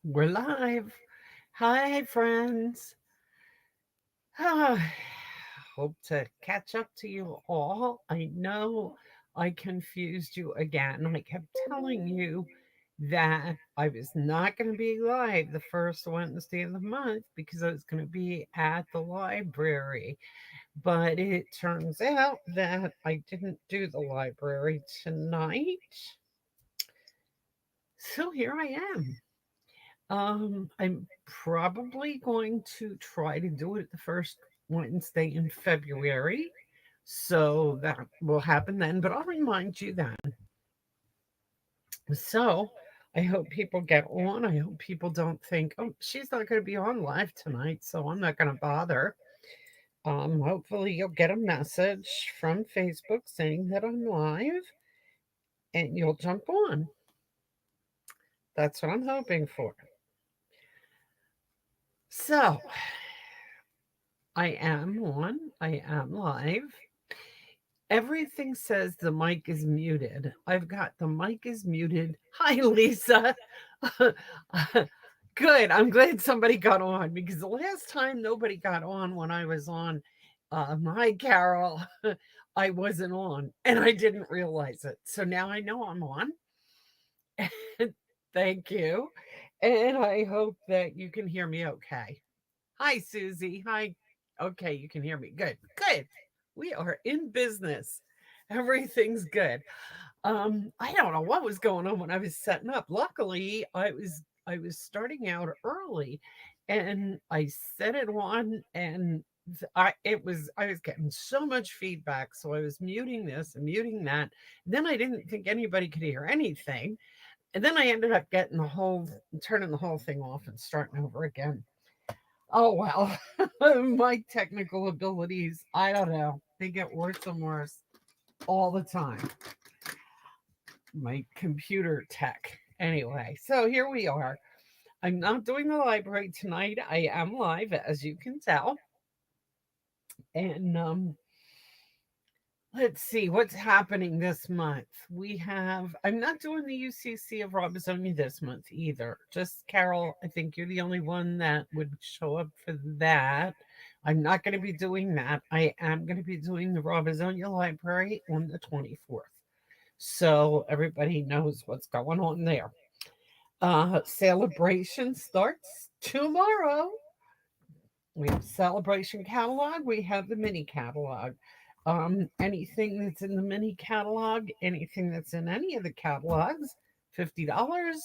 We're live. Hi, friends. Ah, hope to catch up to you all. I know I confused you again. I kept telling you that I was not going to be live the first Wednesday of the month because I was going to be at the library. But it turns out that I didn't do the library tonight. So here I am. I'm probably going to try to do it the first Wednesday in February. So that will happen then, but I'll remind you then. So I hope people get on. I hope people don't think, oh, she's not going to be on live tonight, so I'm not going to bother. Hopefully you'll get a message from Facebook saying that I'm live and you'll jump on. That's what I'm hoping for. So I am on, I am live. Everything says the mic is muted. I've got the mic is muted. Hi, Lisa. Good. I'm glad somebody got on because the last time nobody got on when I was on Hi, Carol, I wasn't on and I didn't realize it. So now I know I'm on. Thank you. And I hope that you can hear me okay. Hi, Susie. Hi. Okay, you can hear me. Good. Good. We are in business. Everything's good. I don't know what was going on when I was setting up. Luckily, I was starting out early and I set it on and I was getting so much feedback. So I was muting this and muting that. Then I didn't think anybody could hear anything. And then I ended up getting turning the whole thing off and starting over again. Oh, well, my technical abilities, I don't know. They get worse and worse all the time. My computer tech. Anyway, so here we are. I'm not doing the library tonight. I am live, as you can tell. And let's see what's happening this month. I'm not doing the UCC of Robisonia this month either. Just Carol, I think you're the only one that would show up for that. I'm not going to be doing that. I am going to be doing the Robisonia Library on the 24th. So everybody knows what's going on there. Celebration starts tomorrow. We have celebration catalog. We have the mini catalog. Anything that's in the mini catalog, anything that's in any of the catalogs, $50,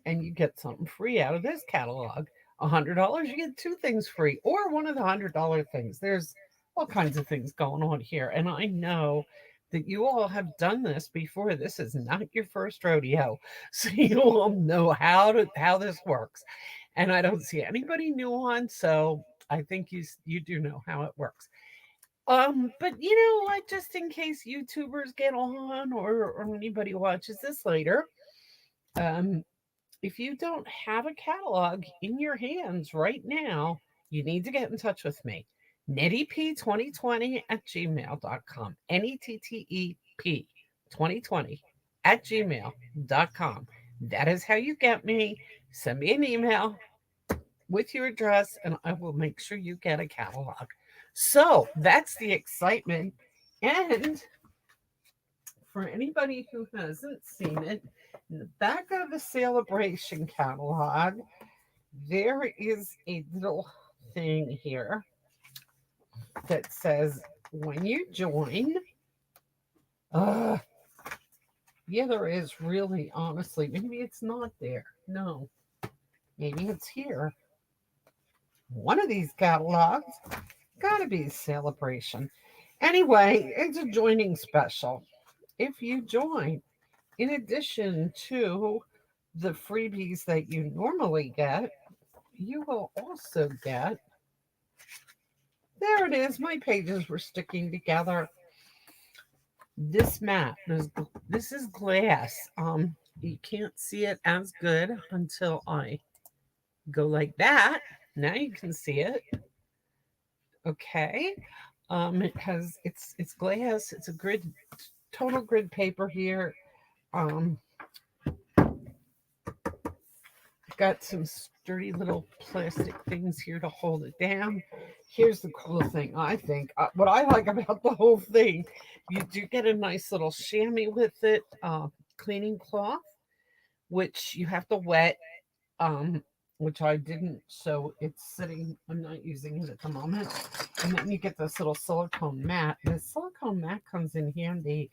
and you get something free out of this catalog. $100, you get two things free, or one of the $100 things. There's all kinds of things going on here, and I know that you all have done this before. This is not your first rodeo, so you all know how this works. And I don't see anybody new on, so I think you do know how it works. But you know what? Just in case YouTubers get on or anybody watches this later, um, if you don't have a catalog in your hands right now, you need to get in touch with me. NettyP2020 at gmail.com. NETTEP 2020 at gmail.com. That is how you get me. Send me an email with your address, and I will make sure you get a catalog. So that's the excitement. And for anybody who hasn't seen it, in the back of the celebration catalog, there is a little thing here that says when you join, uh, yeah, there is really, honestly, maybe it's not there. No, maybe it's here. One of these catalogs gotta be a celebration. Anyway, it's a joining special. If you join, in addition to the freebies that you normally get, you will also get, there it is, my pages were sticking together. This mat, this is glass. You can't see it as good until I go like that. Now you can see it. Okay. It's glass. It's a grid, total grid paper here. Um, got some sturdy little plastic things here to hold it down. Here's the cool thing, I think. What I like about the whole thing, you do get a nice little chamois with it, cleaning cloth, which you have to wet, um, which I didn't, so it's sitting. I'm not using it at the moment. And then you get this little silicone mat. The silicone mat comes in handy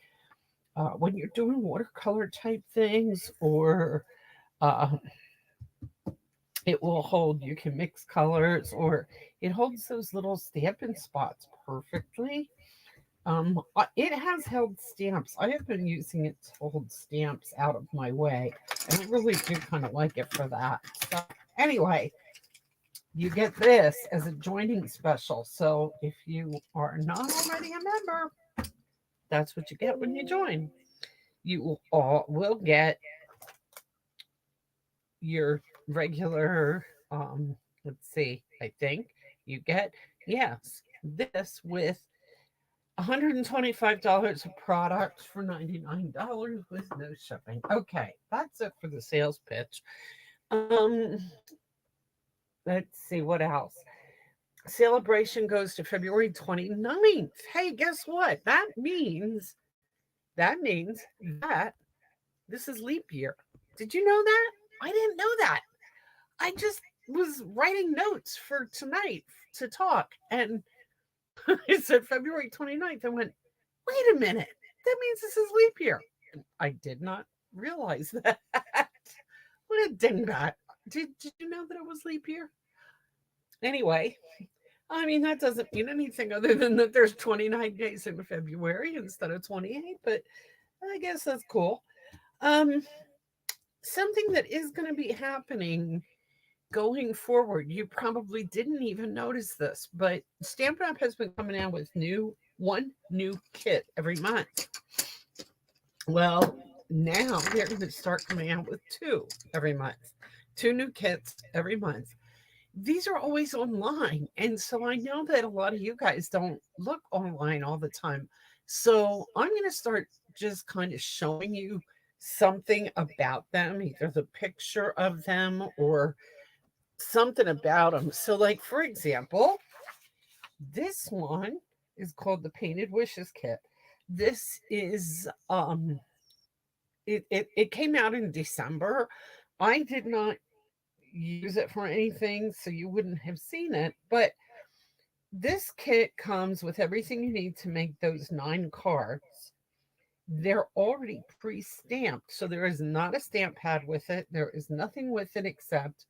when you're doing watercolor type things, or uh, it will hold, you can mix colors, or it holds those little stamping spots perfectly. It has held stamps. I have been using it to hold stamps out of my way, and I really do kind of like it for that. So, anyway, you get this as a joining special. So, if you are not already a member, that's what you get when you join. You all will get your regular, let's see, I think you get, yes, this with $125 of products for $99 with no shipping. Okay, that's it for the sales pitch. Um, let's see what else. Celebration goes to February 29th. Hey, guess what? That means that this is leap year. Did you know that? I didn't know that. I just was writing notes for tonight to talk, and it said February 29th. I went, wait a minute. That means this is leap year. I did not realize that. What a dingbat. Did you know that it was leap year? Anyway, I mean, that doesn't mean anything other than that there's 29 days in February instead of 28, but I guess that's cool. Um, Something that is going to be happening going forward, you probably didn't even notice this, but Stampin' Up has been coming out with one new kit every month. Well, now they're going to start coming out with two every month, two new kits every month. These are always online, and so I know that a lot of you guys don't look online all the time. So I'm going to start just kind of showing you something about them, either the picture of them or something about them. So, like, for example, this one is called the Painted Wishes Kit. This is it came out in December. I did not use it for anything, so you wouldn't have seen it, but this kit comes with everything you need to make those 9 cards. They're already pre-stamped, so there is not a stamp pad with it. There is nothing with it except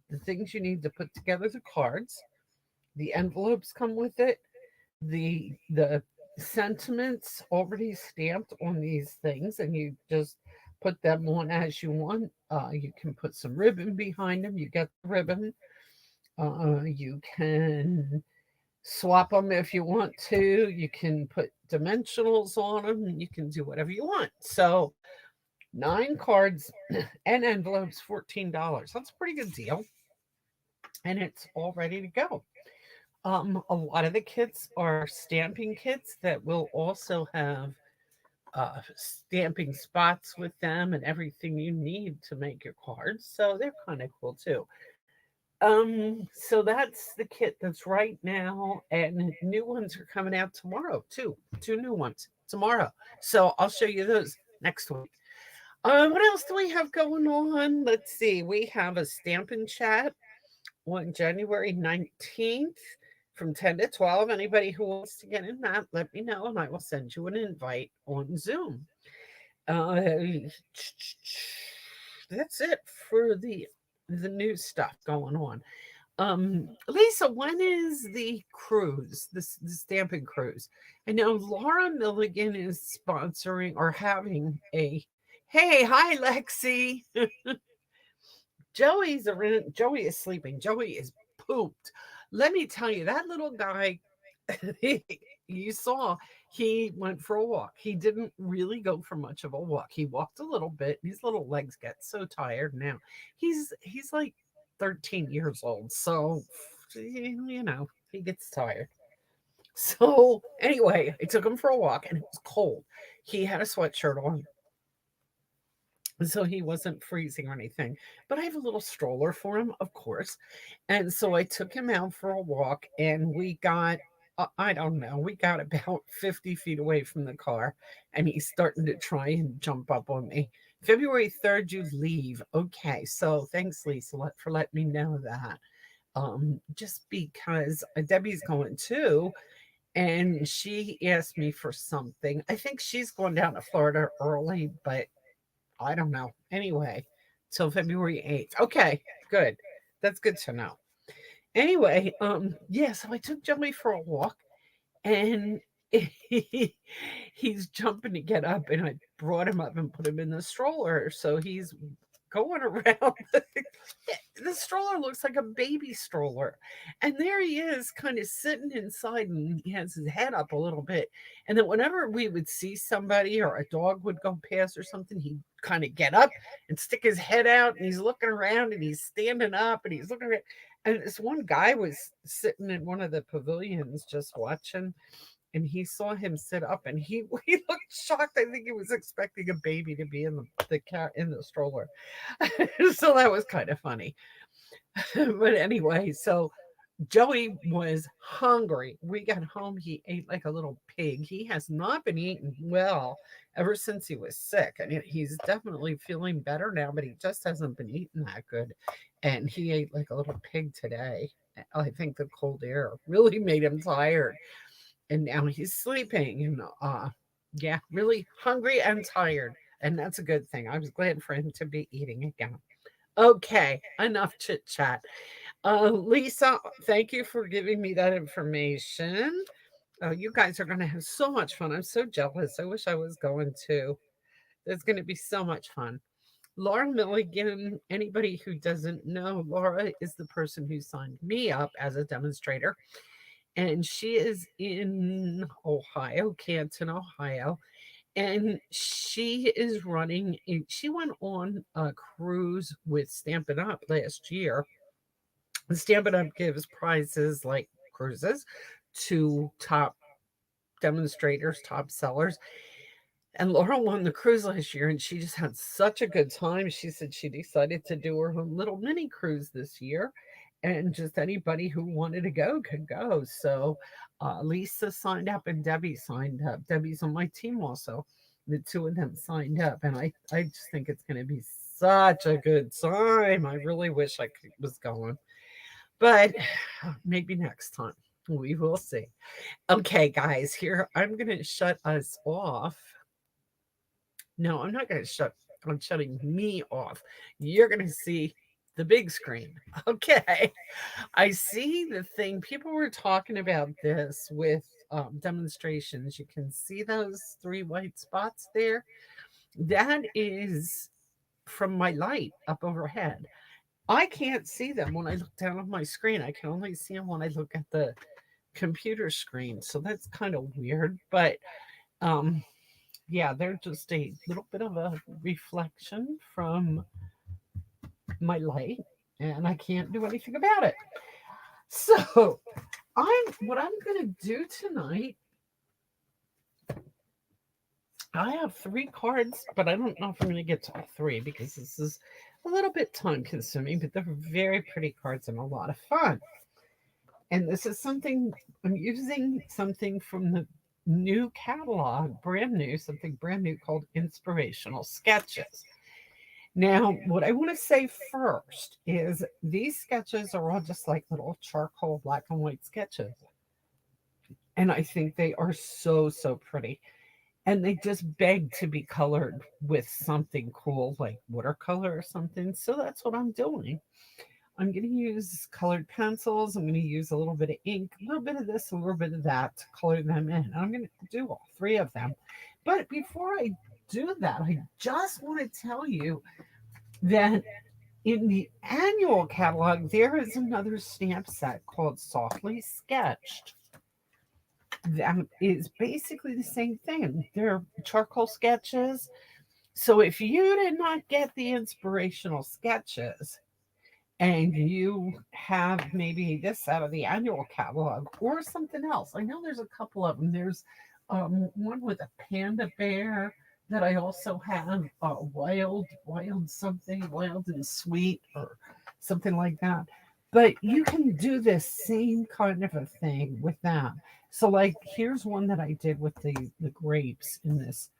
the things you need to put together the cards. The envelopes come with it. The sentiments already stamped on these things, and you just put them on as you want. You can put some ribbon behind them. You get the ribbon. You can swap them if you want to. You can put dimensionals on them. You can do whatever you want. So 9 cards and envelopes, $14. That's a pretty good deal, and it's all ready to go. A lot of the kits are stamping kits that will also have stamping spots with them and everything you need to make your cards. So they're kind of cool too. So that's the kit that's right now, and new ones are coming out tomorrow too. Two new ones tomorrow. So I'll show you those next week. What else do we have going on? Let's see. We have a Stampin' Chat on January 19th from 10 to 12. Anybody who wants to get in that, let me know and I will send you an invite on Zoom. Uh, that's it for the new stuff going on. Lisa, when is the cruise, the stamping cruise? I know Laura Milligan is sponsoring or having a. Hey, hi Lexi. Joey is sleeping. Joey is pooped. Let me tell you, that little guy you saw, he went for a walk. He didn't really go for much of a walk. He walked a little bit. His little legs get so tired now. He's like 13 years old. So he gets tired. So anyway, I took him for a walk and it was cold. He had a sweatshirt on so he wasn't freezing or anything. But I have a little stroller for him, of course. And so I took him out for a walk, and we got, I don't know, we got about 50 feet away from the car, and he's starting to try and jump up on me. February 3rd, you leave. Okay. So thanks, Lisa, for letting me know that. Just because Debbie's going too, and she asked me for something. I think she's going down to Florida early, but I don't know. Anyway, till February 8th. Okay, good. That's good to know. Anyway, yeah, so I took Joey for a walk, and he, he's jumping to get up, and I brought him up and put him in the stroller. So he's going around. The stroller looks like a baby stroller. And there he is, kind of sitting inside, and he has his head up a little bit. And then whenever we would see somebody or a dog would go past or something, he'd kind of get up and stick his head out, and he's looking around, and he's standing up, and he's looking around. And this one guy was sitting in one of the pavilions just watching, and he saw him sit up, and he he looked shocked. I think he was expecting a baby to be in the car in the stroller. So that was kind of funny. But anyway, so Joey was hungry. We got home, he ate like a little pig. He has not been eating well ever since he was sick. And he's definitely feeling better now, but he just hasn't been eating that good. And he ate like a little pig today. I think the cold air really made him tired. And now he's sleeping, and yeah, really hungry and tired. And that's a good thing. I was glad for him to be eating again. Okay, enough chit chat. Lisa, thank you for giving me that information. Oh, you guys are going to have so much fun. I'm so jealous. I wish I was going to. There's going to be so much fun. Laura Milligan, anybody who doesn't know, Laura is the person who signed me up as a demonstrator, and she is in Ohio, Canton, Ohio. And she is running, she went on a cruise with Stampin' Up last year. Stampin' Up gives prizes like cruises to top demonstrators, top sellers. And Laura won the cruise last year, and she just had such a good time. She said she decided to do her own little mini cruise this year, and just anybody who wanted to go could go. So Lisa signed up, and Debbie signed up. Debbie's on my team also. The two of them signed up, and I just think it's going to be such a good time. I really wish was going. But maybe next time. We will see. Okay, guys, here I'm going to shut us off. No, I'm not going to shut. I'm shutting me off. You're going to see the big screen. Okay. I see the thing. People were talking about this with demonstrations. You can see those three white spots there. That is from my light up overhead. I can't see them when I look down on my screen. I can only see them when I look at the computer screen. So that's kind of weird. But um, yeah, they're just a little bit of a reflection from my light, and I can't do anything about it. So what I'm gonna do tonight, I have three cards, but I don't know if I'm gonna get to all three because this is a little bit time consuming, but they're very pretty cards and a lot of fun. And this is something I'm using something from the new catalog, brand new, something brand new called Inspirational Sketches. Now, what I want to say first is these sketches are all just like little charcoal black and white sketches. And I think they are so, so pretty. And they just beg to be colored with something cool like watercolor or something. So that's what I'm doing. I'm going to use colored pencils. I'm going to use a little bit of ink, a little bit of this, a little bit of that to color them in. I'm going to do all three of them. But before I do that, I just want to tell you that in the annual catalog, there is another stamp set called Softly Sketched. That is basically the same thing. They're charcoal sketches. So if you did not get the inspirational sketches, and you have maybe this out of the annual catalog or something else. I know there's a couple of them. There's one with a panda bear. that I also have wild something, wild and sweet, or something like that. But you can do this same kind of a thing with that. So, like, here's one that I did with the grapes in this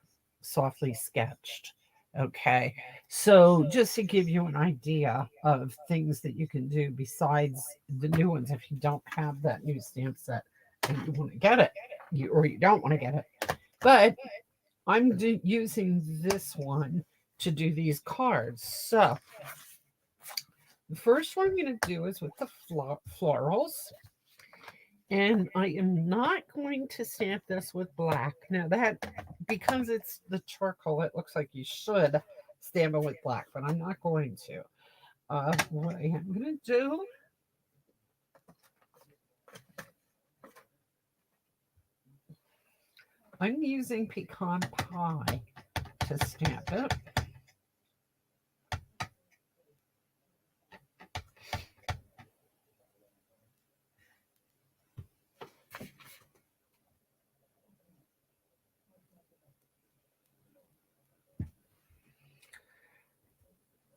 softly sketched. Okay, so just to give you an idea of things that you can do besides the new ones, if you don't have that new stamp set and you want to get it, or you don't want to get it, but using this one to do these cards. So the first one I'm going to do is with the florals. And I am not going to stamp this with black. Now that, because it's the charcoal, it looks like you should stamp it with black, but I'm not going to. What I am going to do, I'm using pecan pie to stamp it.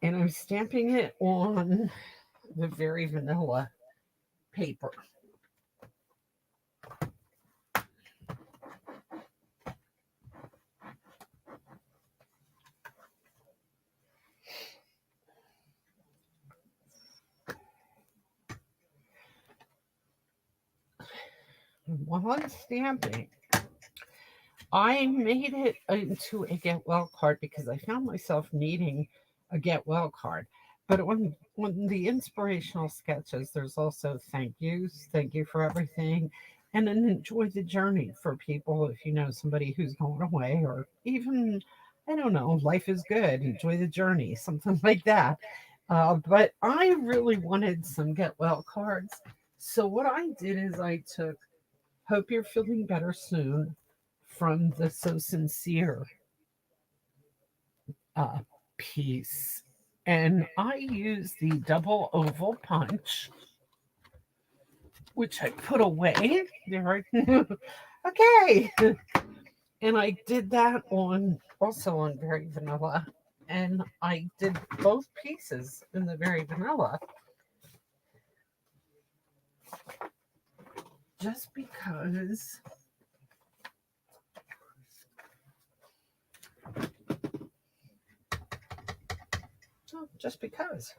And I'm stamping it on the very vanilla paper. And while I'm stamping, I made it into a get well card because I found myself needing a get well card. But on the inspirational sketches, there's also thank yous, thank you for everything, and then enjoy the journey for people. If you know somebody who's going away, or even, I don't know, life is good, enjoy the journey, something like that. But I really wanted some get well cards. So what I did is I took Hope You're Feeling Better Soon from the So Sincere uh, piece. And I use the double oval punch, which I put away. There, okay. And I did that on also on Very Vanilla. And I did both pieces in the Very Vanilla just because. Oh, just because.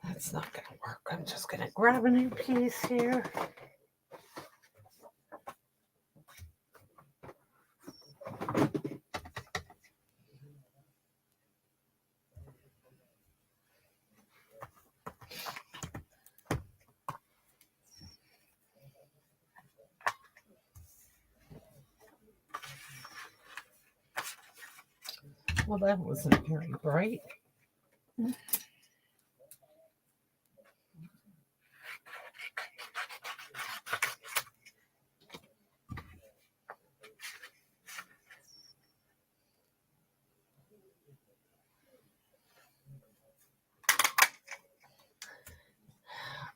That's not going to work. I'm just going to grab a new piece here. Well, that wasn't very bright.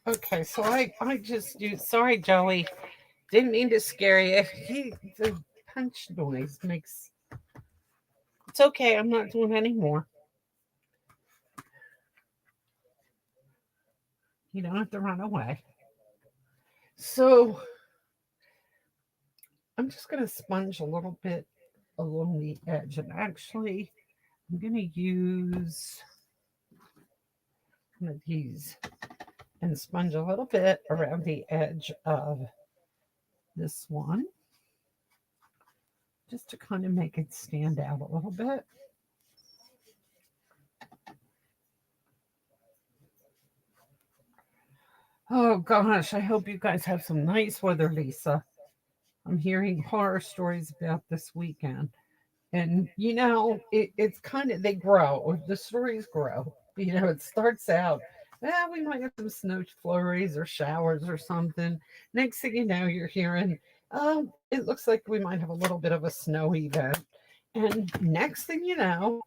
Okay, so I just used, sorry, Joey. Didn't mean to scare you. The punch noise makes, it's okay. I'm not doing any more. You don't have to run away. So I'm just going to sponge a little bit along the edge. And actually, I'm going to use one of these and sponge a little bit around the edge of this one just to kind of make it stand out a little bit. Oh gosh, I hope you guys have some nice weather, Lisa. I'm hearing horror stories about this weekend. And it's kind of, they grow, the stories grow. It starts out, well, we might have some snow flurries or showers or something. Next thing you know, you're hearing, oh, it looks like we might have a little bit of a snow event. And next thing you know,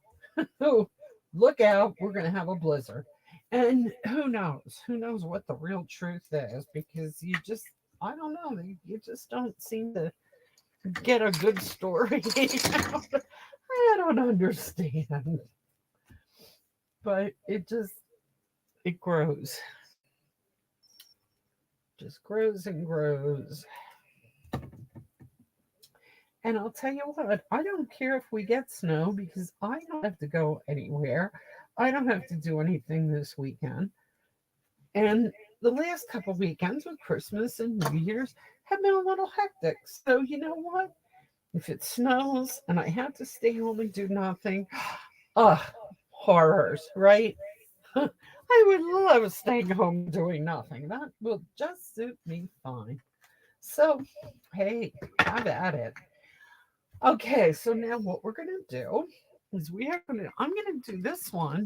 oh, look out, we're going to have a blizzard. And who knows what the real truth is, because I don't know, you just don't seem to get a good story out. I don't understand, but it grows, just grows and grows. And I'll tell you what, I don't care if we get snow because I don't have to go anywhere. I don't have to do anything this weekend. And the last couple weekends with Christmas and New Year's have been a little hectic. So you know what? If it snows and I have to stay home and do nothing, ugh, horrors, right? I would love staying home and doing nothing. That will just suit me fine. So, hey, have at it. Okay, so now what we're going to do is I'm going to do this one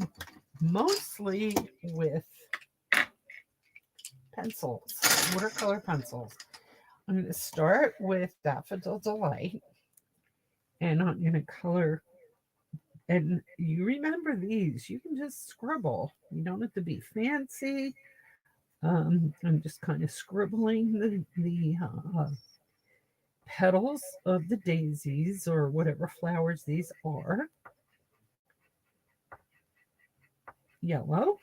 mostly with pencils, watercolor pencils. I'm going to start with Daffodil Delight, and I'm going to color. And you remember these, you can just scribble. You don't have to be fancy. I'm just kind of scribbling the petals of the daisies or whatever flowers these are. Yellow.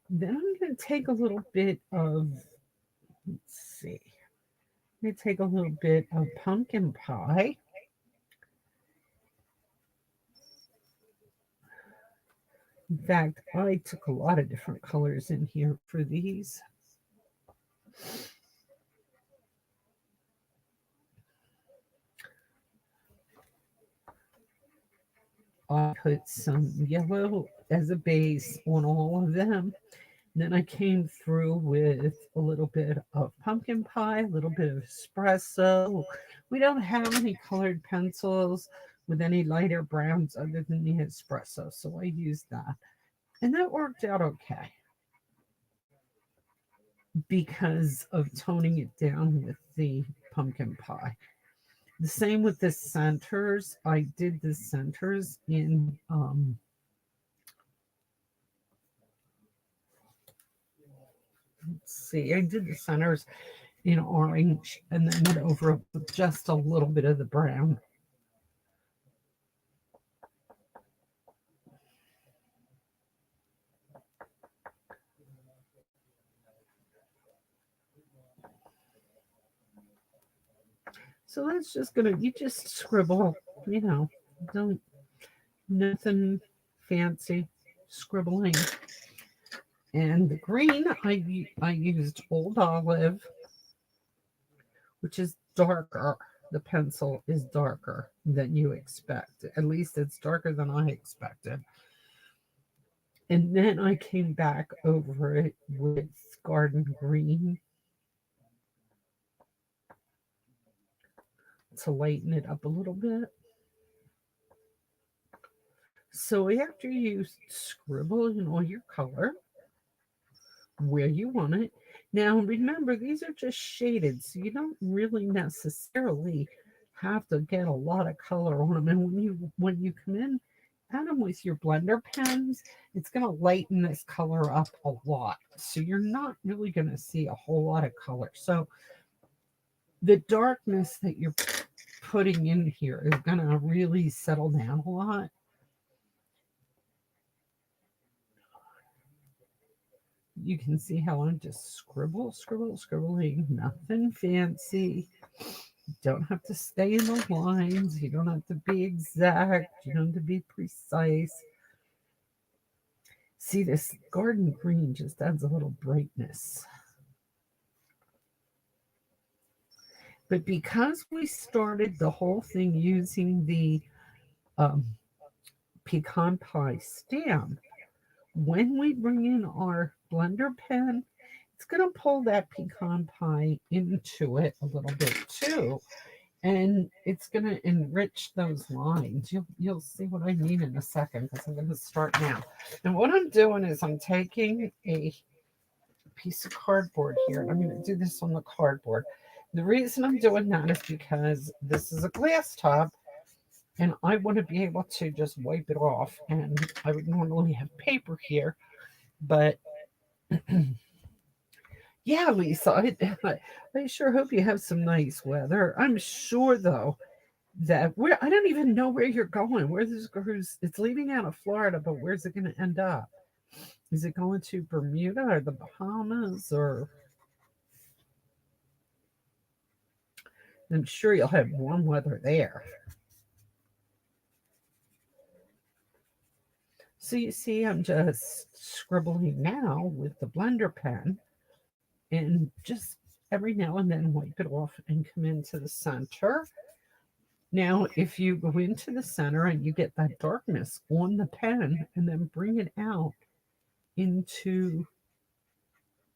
Then I'm going to take a little bit of, let's see, I'm going to take a little bit of pumpkin pie. In fact, I took a lot of different colors in here for these. I put some yellow as a base on all of them. Then I came through with a little bit of pumpkin pie, a little bit of espresso. We don't have any colored pencils with any lighter browns other than the espresso, so I used that. And that worked out okay because of toning it down with the pumpkin pie. The same with the centers. I did the centers in let's see, I did the centers in orange and then went over with just a little bit of the brown. So that's just gonna, you just scribble, you know, don't, nothing fancy, scribbling. And the green, I used Old Olive, which is darker. The pencil is darker than you expect. At least it's darker than I expected. And then I came back over it with Garden Green to lighten it up a little bit. So after you scribble in all your color where you want it, now remember these are just shaded, so you don't really necessarily have to get a lot of color on them. And when you come in at them with your blender pens, it's going to lighten this color up a lot. So you're not really going to see a whole lot of color. So the darkness that you're putting in here is going to really settle down a lot. You can see how I'm just scribbling, nothing fancy. You don't have to stay in the lines. You don't have to be exact. You don't have to be precise. See, this garden green just adds a little brightness. But because we started the whole thing using the um, pecan pie stamp, when we bring in our blender pen, it's going to pull that pecan pie into it a little bit too. And it's going to enrich those lines. You'll see what I mean in a second because I'm going to start now. And what I'm doing is I'm taking a piece of cardboard here and I'm going to do this on the cardboard. The reason I'm doing that is because this is a glass top and I want to be able to just wipe it off. And I would normally have paper here, But yeah, Lisa, I sure hope you have some nice weather. I'm sure though that where I don't even know where you're going. Where this cruise? It's leaving out of Florida, but where's it going to end up? Is it going to Bermuda or the Bahamas? Or I'm sure you'll have warm weather there. So you see, I'm just scribbling now with the blender pen and just every now and then wipe it off and come into the center. Now, if you go into the center and you get that darkness on the pen and then bring it out into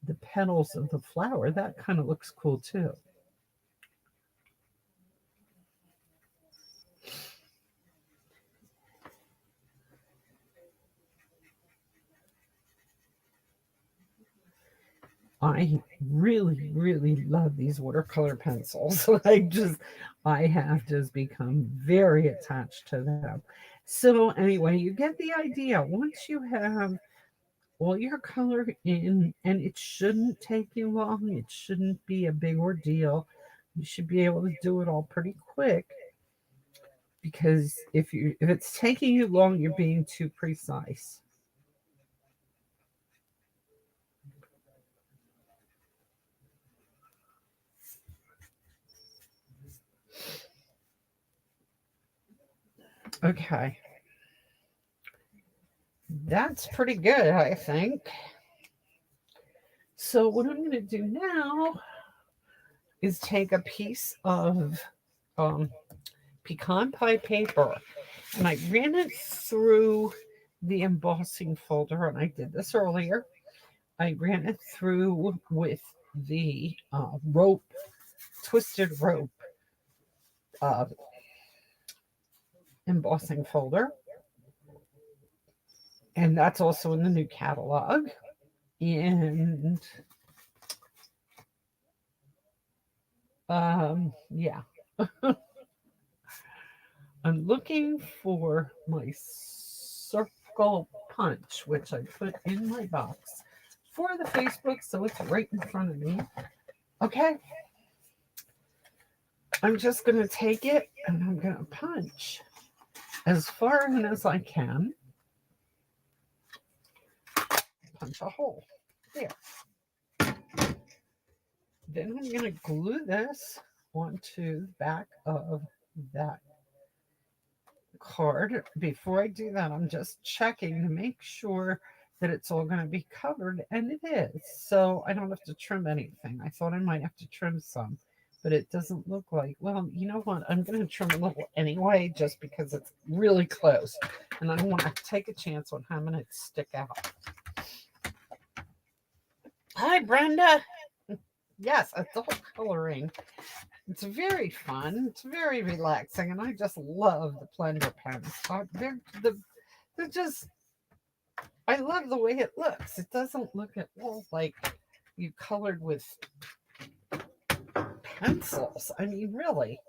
the petals of the flower, that kind of looks cool too. I really, really love these watercolor pencils. I have just become very attached to them. So, anyway, you get the idea. Once you have all your color in, and it shouldn't take you long, it shouldn't be a big ordeal. You should be able to do it all pretty quick because if it's taking you long, you're being too precise. Okay, that's pretty good, I think. So what I'm going to do now is take a piece of um, pecan pie paper and I ran it through the embossing folder, and I did this earlier. I ran it through with the rope, twisted rope uh, embossing folder, and that's also in the new catalog. And yeah, I'm looking for my circle punch, which I put in my box for the Facebook, so it's right in front of me. Okay, I'm just going to take it and I'm going to punch as far in as I can. Punch a hole. There. Then I'm going to glue this onto the back of that card. Before I do that, I'm just checking to make sure that it's all going to be covered, and it is. So I don't have to trim anything. I thought I might have to trim some, but it doesn't look like. Well, you know what? I'm going to trim a little anyway, just because it's really close, and I don't want to take a chance on having it stick out. Hi, Brenda. Yes, adult coloring. It's very fun. It's very relaxing, and I just love the blender pens. They're just. I love the way it looks. It doesn't look at all like you colored with pencils. I mean, really,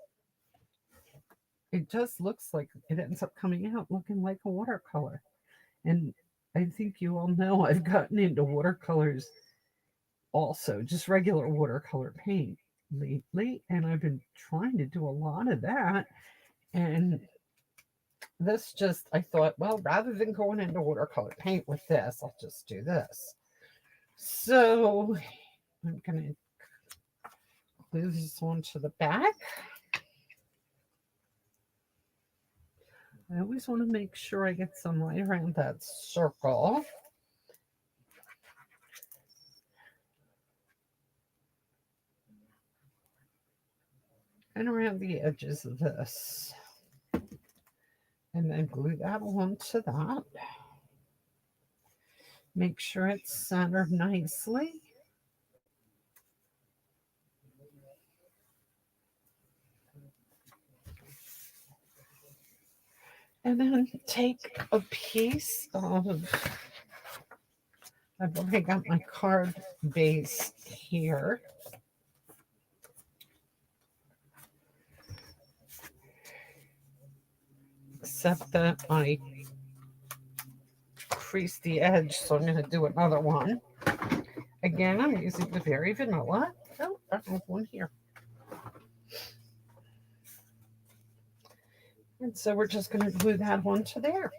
it just looks like it ends up coming out looking like a watercolor. And I think you all know I've gotten into watercolors also, just regular watercolor paint lately, and I've been trying to do a lot of that. And this just, I thought, well, rather than going into watercolor paint with this, I'll just do this. So I'm going to glue this onto the back. I always want to make sure I get some right around that circle. And around the edges of this. And then glue that onto that. Make sure it's centered nicely. And then take a piece of, I've already got my card base here. Except that I crease the edge, so I'm going to do another one. Again, I'm using the Very Vanilla. Oh, I have one here. And so we're just going to glue that onto there.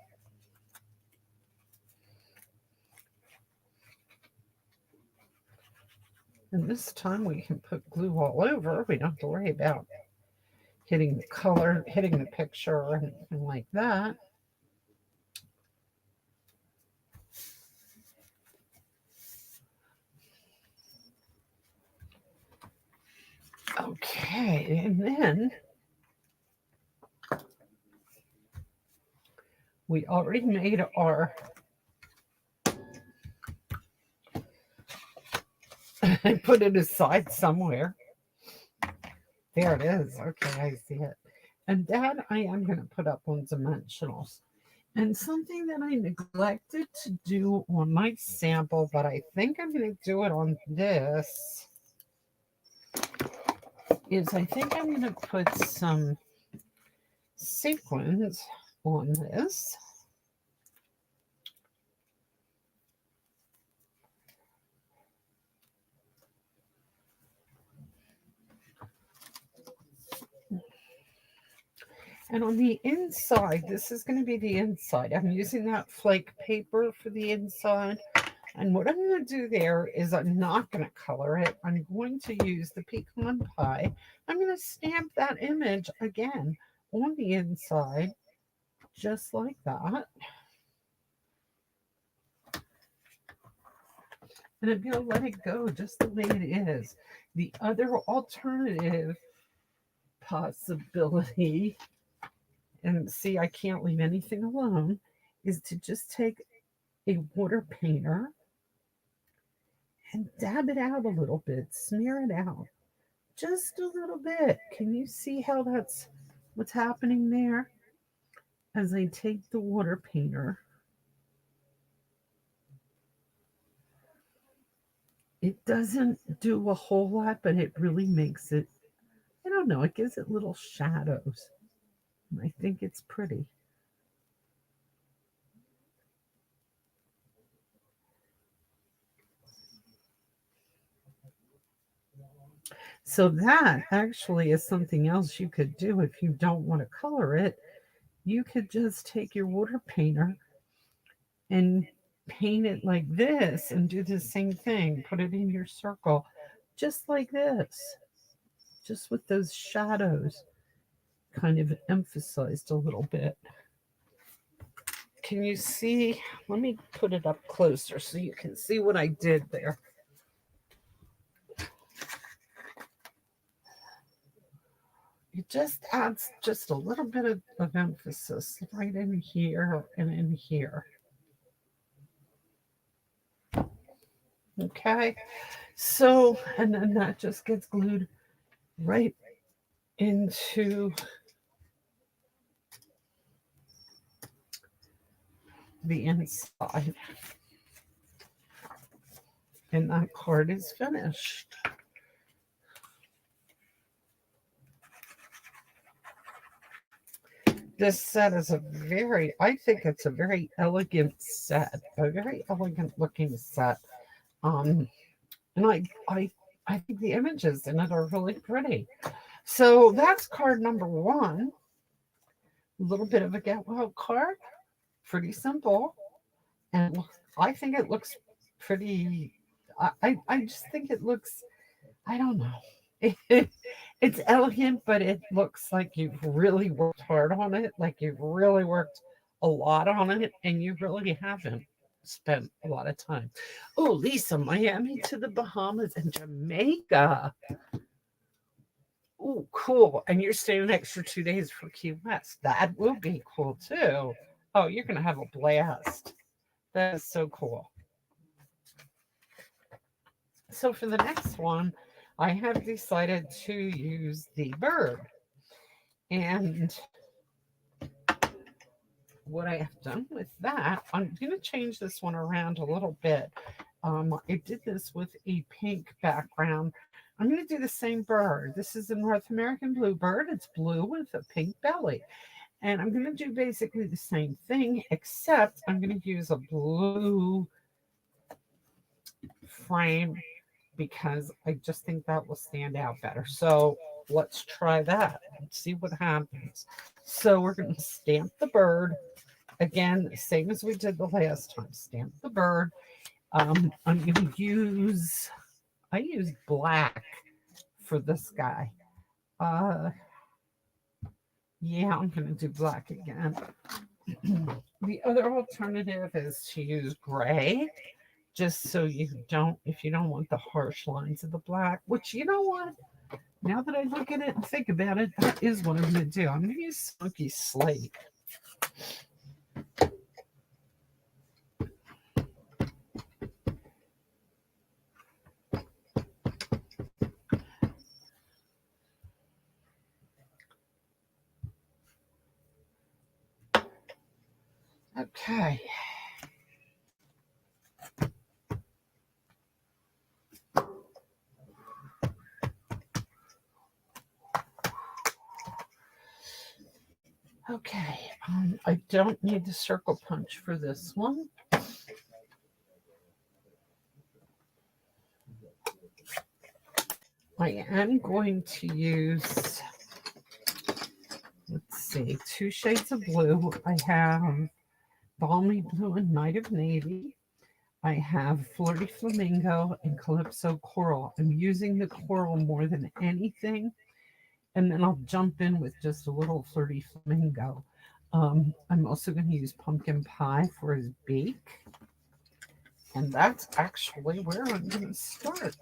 And this time we can put glue all over. We don't have to worry about hitting the color, hitting the picture, or anything like that. Okay, and then we already made our I put it aside somewhere. There it is. Okay, I see it. And that I am going to put up on dimensionals. And something that I neglected to do on my sample, but I think I'm going to do it on this, is I think I'm going to put some sequins on this. And on the inside, this is going to be the inside. I'm using that flake paper for the inside. And what I'm going to do there is I'm not going to color it. I'm going to use the pecan pie. I'm going to stamp that image again on the inside, just like that. And I'm going to let it go just the way it is. The other alternative possibility, and see, I can't leave anything alone, is to just take a water painter and dab it out a little bit, smear it out just a little bit. Can you see how that's what's happening there? As I take the water painter, it doesn't do a whole lot, but it really makes it, I don't know, it gives it little shadows. I think it's pretty. So that actually is something else you could do if you don't want to color it. You could just take your water painter and paint it like this and do the same thing. Put it in your circle just like this, just with those shadows kind of emphasized a little bit. Can you see? Let me put it up closer so you can see what I did there. It just adds just a little bit of emphasis right in here and in here. Okay, so, and then that just gets glued right into the inside. And that card is finished. This set is I think it's a very elegant set, a very elegant looking set. Um, and I think the images in it are really pretty. So that's card number one. A little bit of a get well card, pretty simple, and I think it looks pretty. I just think it looks. I don't know. It's elegant, but it looks like you've really worked hard on it. Like you've really worked a lot on it, and you really haven't spent a lot of time. Oh, Lisa, Miami to the Bahamas and Jamaica. Oh, cool. And you're staying an extra 2 days for Key West. That will be cool too. Oh, you're going to have a blast. That is so cool. So for the next one, I have decided to use the bird. And what I have done with that, I'm going to change this one around a little bit. I did this with a pink background. I'm going to do the same bird. This is a North American bluebird. It's blue with a pink belly. And I'm going to do basically the same thing, except I'm going to use a blue frame because I just think that will stand out better. So let's try that and see what happens. So we're going to stamp the bird. Again, same as we did the last time. Stamp the bird. I'm going to I use black for this guy. Uh, yeah, I'm going to do black again. The other alternative is to use gray, just so you don't, if you don't want the harsh lines of the black, which you know what? Now that I look at it and think about it, that is what I'm going to do. I'm going to use smoky slate. Okay. Okay, I don't need the circle punch for this one. I am going to use, let's see, two shades of blue. I have Balmy Blue and Night of Navy. I have Flirty Flamingo and Calypso Coral. I'm using the coral more than anything. And then I'll jump in with just a little Flirty Flamingo. I'm also going to use Pumpkin Pie for his beak. And that's actually where I'm going to start.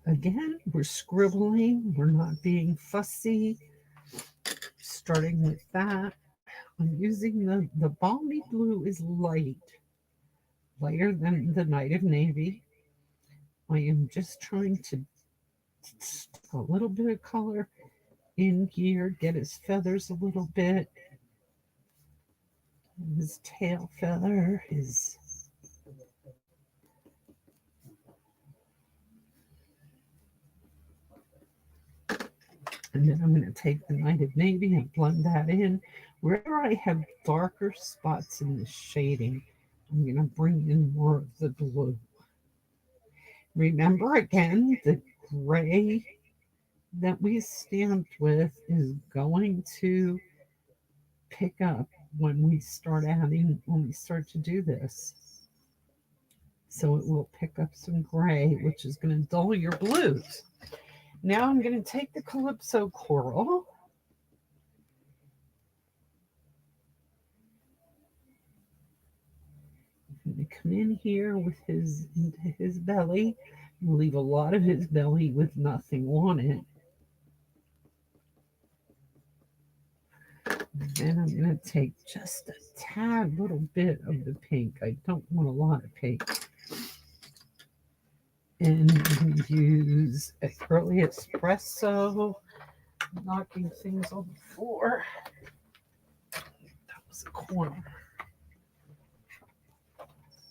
Again, we're scribbling. We're not being fussy. Starting with that. I'm using the Balmy Blue is lighter than the Night of Navy. I am just trying to stick a little bit of color in here, get his feathers a little bit, his tail feather, his and then I'm going to take the Night of Navy and blend that in. Wherever I have darker spots in the shading, I'm going to bring in more of the blue. Remember again, the gray that we stamped with is going to pick up when we start to do this. So it will pick up some gray, which is going to dull your blues. Now I'm going to take the Calypso Coral. I'm going to come in here with into his belly. Leave a lot of his belly with nothing on it. Then I'm going to take just a tad little bit of the pink. I don't want a lot of pink. And I'm going to use an early espresso, knocking things on the floor. That was a corner.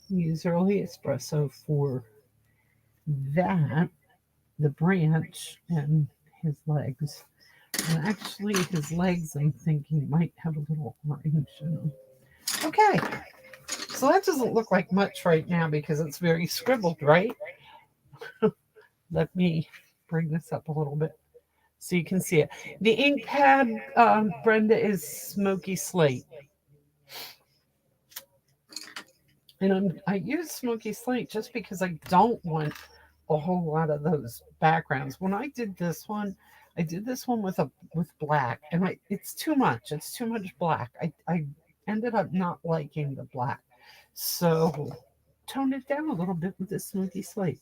Use early espresso for that, the branch, and his legs. And actually, his legs, I'm thinking, might have a little orange in them. Okay, so that doesn't look like much right now because it's very scribbled, right? Let me bring this up a little bit so you can see it. The ink pad, Brenda, is smoky slate. And I use smoky slate just because I don't want a whole lot of those backgrounds. When I did this one with black, and it's too much. It's too much black. I ended up not liking the black, so toned it down a little bit with the smoky slate.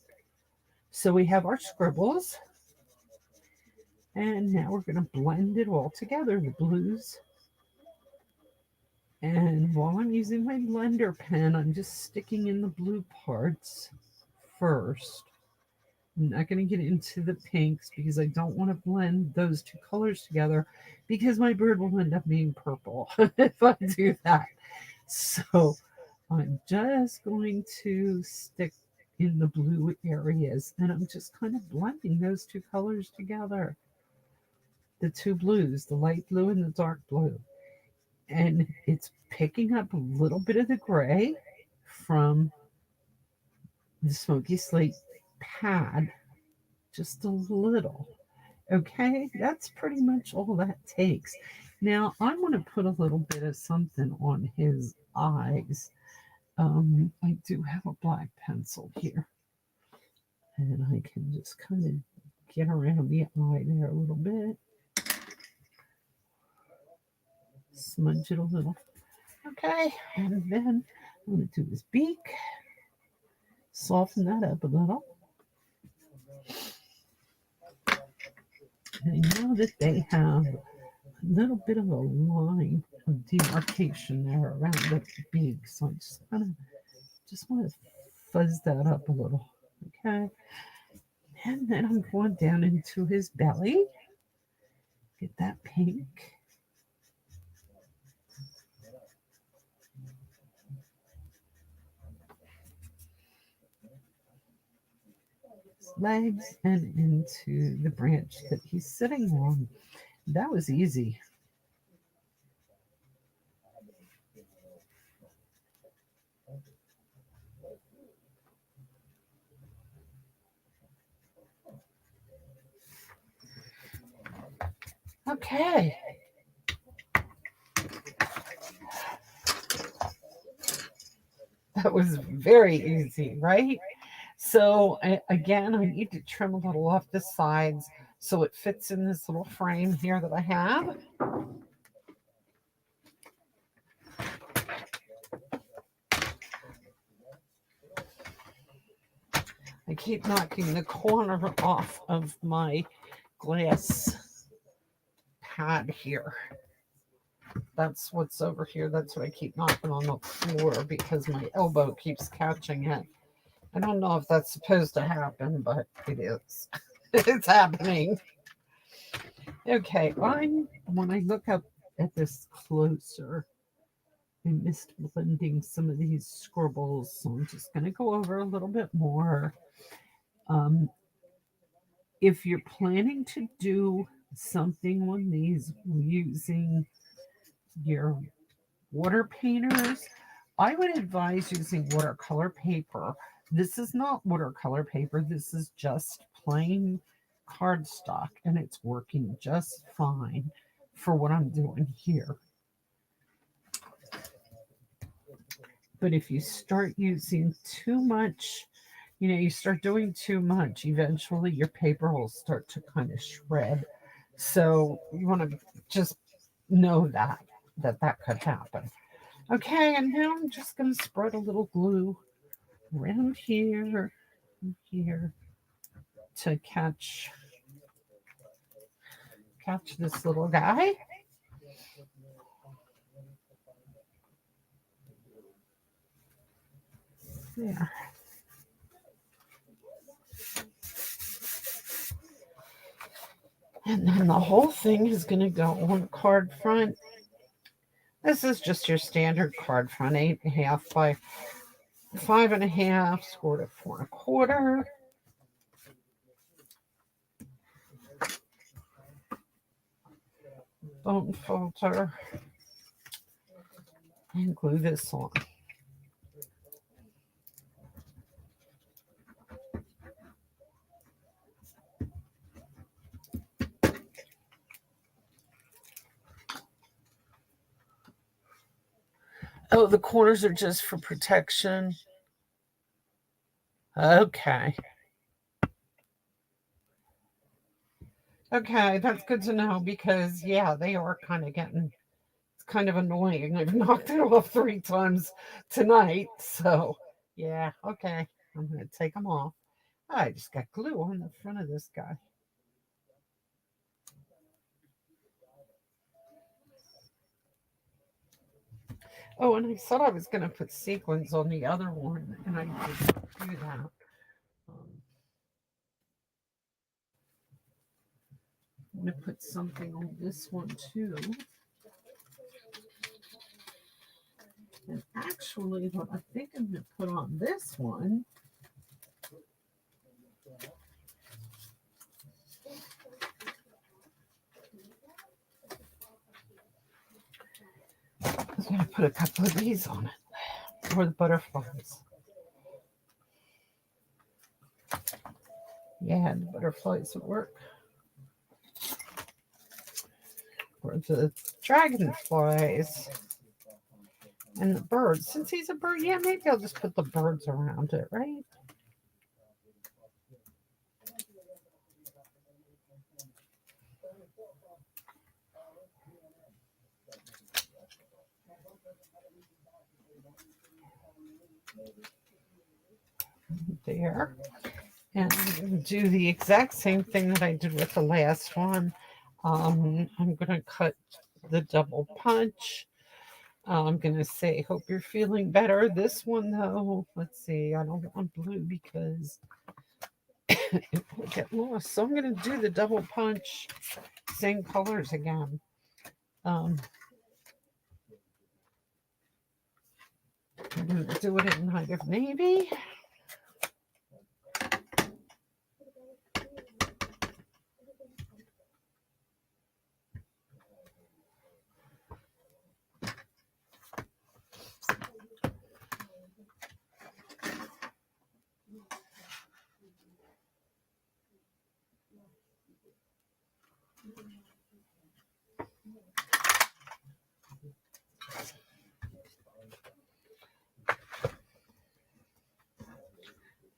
So we have our scribbles, and now we're going to blend it all together, the blues. And while I'm using my blender pen, I'm just sticking in the blue parts first. I'm not going to get into the pinks because I don't want to blend those two colors together because my bird will end up being purple if I do that. So I'm just going to stick in the blue areas. And I'm just kind of blending those two colors together. The two blues, the light blue and the dark blue. And it's picking up a little bit of the gray from the smoky slate pad, just a little. Okay, that's pretty much all that takes. Now I'm going to put a little bit of something on his eyes. I do have a black pencil here, and I can just kind of get around the eye there a little bit, smudge it a little. Okay, and then I'm going to do his beak, soften that up a little. And I know that they have a little bit of a line of demarcation there around the beak, so I just want to fuzz that up a little. Okay, and then I'm going down into his belly, get that pink. Legs and into the branch that he's sitting on. That was easy. Okay. That was very easy, right? So again, I need to trim a little off the sides so it fits in this little frame here that I have. I keep knocking the corner off of my glass pad here. That's what's over here. That's what I keep knocking on the floor because my elbow keeps catching it. I don't know if that's supposed to happen, but it is. It's happening. Okay, when I look up at this closer, I missed blending some of these scribbles, so I'm just going to go over a little bit more. Um, if you're planning to do something on these using your water painters, I would advise using watercolor paper. This is not watercolor paper, this is just plain cardstock, and it's working just fine for what I'm doing here. But if you start using too much, you start doing too much, eventually your paper will start to kind of shred. So you want to just know that could happen. Okay, and now I'm just going to spread a little glue around here and here to catch this little guy. There. And then the whole thing is going to go on card front. This is just your standard card front, 8.5 by 5.5, scored at 4.25. Bone filter, and glue this on. Oh, the corners are just for protection. Okay. Okay, that's good to know because, yeah, they are kind of getting, it's kind of annoying. I've knocked it off 3 times tonight. So, yeah, okay. I'm going to take them off. I just got glue on the front of this guy. Oh, and I said I was going to put sequins on the other one, and I did not do that. I'm going to put something on this one too. And actually, what I think I'm going to put on this one gonna put a couple of these on it for the butterflies. Yeah, the butterflies would work. Or the dragonflies and the birds. Since he's a bird, yeah, maybe I'll just put the birds around it, right? There. And do the exact same thing that I did with the last one. I'm going to cut the double punch. I'm going to say, hope you're feeling better. This one, though, let's see, I don't want blue because it will get lost. So I'm going to do the double punch, same colors again. Um, I'm going to do it in Night of Navy.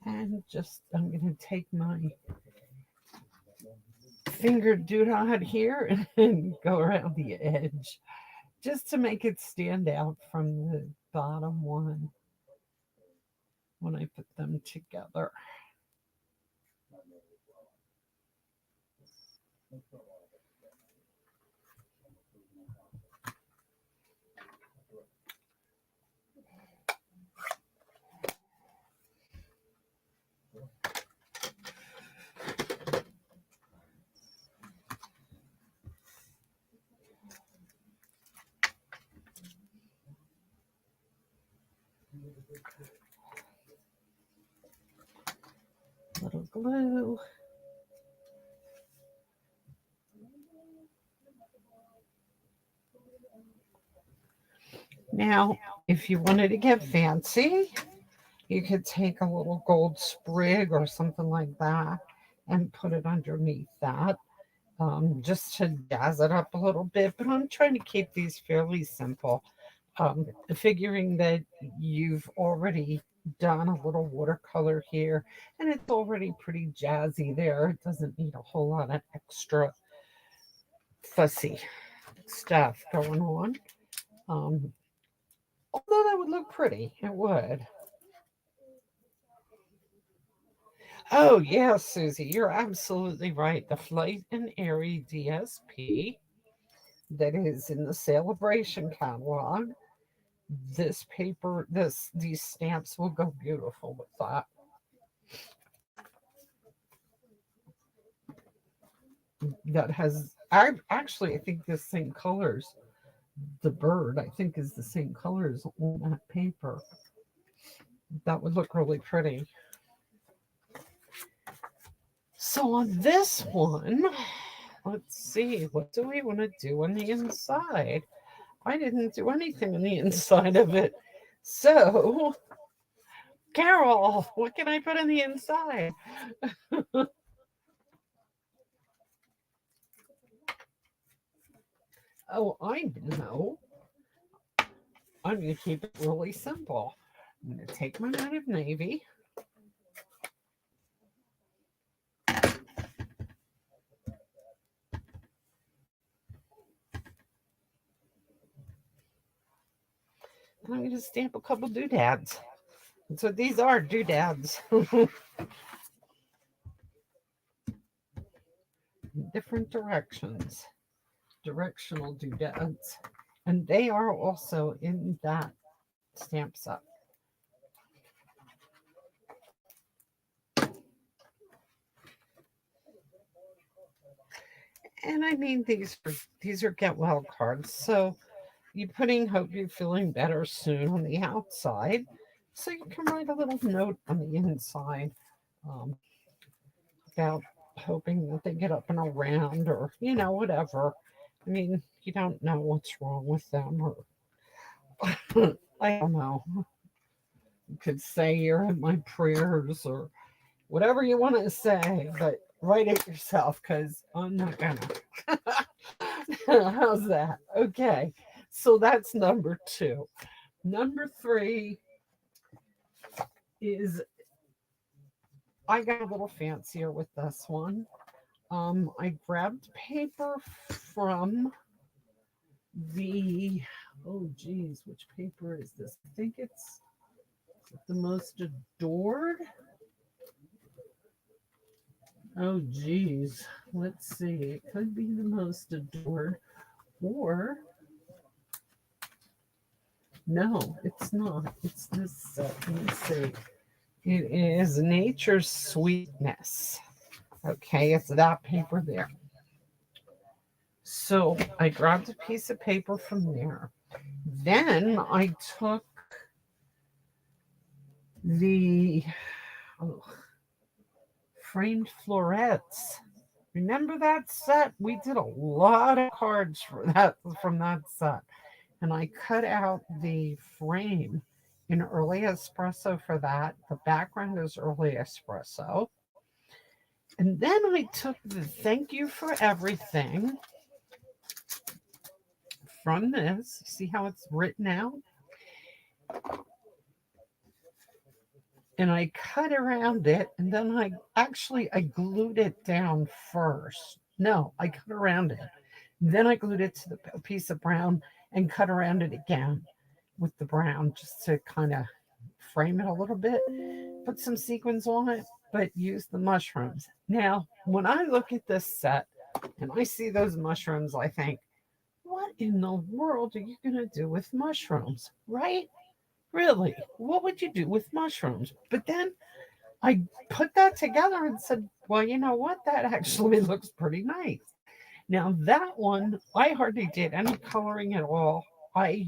And just, I'm going to take my finger doodad here and go around the edge just to make it stand out from the bottom one when I put them together. Little glue. Now, if you wanted to get fancy, you could take a little gold sprig or something like that and put it underneath that, just to jazz it up a little bit. But I'm trying to keep these fairly simple, figuring that you've already done a little watercolor here and it's already pretty jazzy there. It doesn't need a whole lot of extra fussy stuff going on. Um, Although that would look pretty, it would. Oh, yes, Susie, you're absolutely right. The Flight and Airy DSP that is in the Celebration catalog. This paper, these stamps will go beautiful with that. That has, I think the same colors. The bird, I think, is the same colors on that paper. That would look really pretty. So on this one, let's see, what do we want to do on the inside? I didn't do anything on the inside of it. So, Carol, what can I put on the inside? Oh, I know. I'm going to keep it really simple. I'm going to take my Night of Navy. And I'm going to stamp a couple doodads. So these are doodads. Different directions. Directional doodads. And they are also in that stamp set. And I mean these are get well cards. So you putting hope you're feeling better soon on the outside. So you can write a little note on the inside, um, about hoping that they get up and around or, whatever. I mean, you don't know what's wrong with them or I don't know. You could say you're in my prayers or whatever you want to say, but write it yourself because I'm not gonna. How's that? Okay. So that's number two. Number three is I got a little fancier with this one. I grabbed paper from the oh geez, which paper is this? I think it's the most adored. Oh geez, let's see. It could be the most adored, or no, it's not. It's this. Let me see. It is Nature's Sweetness. Okay, it's that paper there. So I grabbed a piece of paper from there. Then I took the oh, framed florets. Remember that set? We did a lot of cards for that from that set. And I cut out the frame in early espresso for that. The background is early espresso. And then I took the thank you for everything from this. See how it's written out? And I cut around it, and then I glued it down first. No, I cut around it. Then I glued it to the piece of brown and cut around it again with the brown just to kind of frame it a little bit. Put some sequins on it, but use the mushrooms. Now, when I look at this set and I see those mushrooms, I think, what in the world are you going to do with mushrooms? Right? Really? What would you do with mushrooms? But then I put that together and said, well, you know what? That actually looks pretty nice. Now, that one, I hardly did any coloring at all. I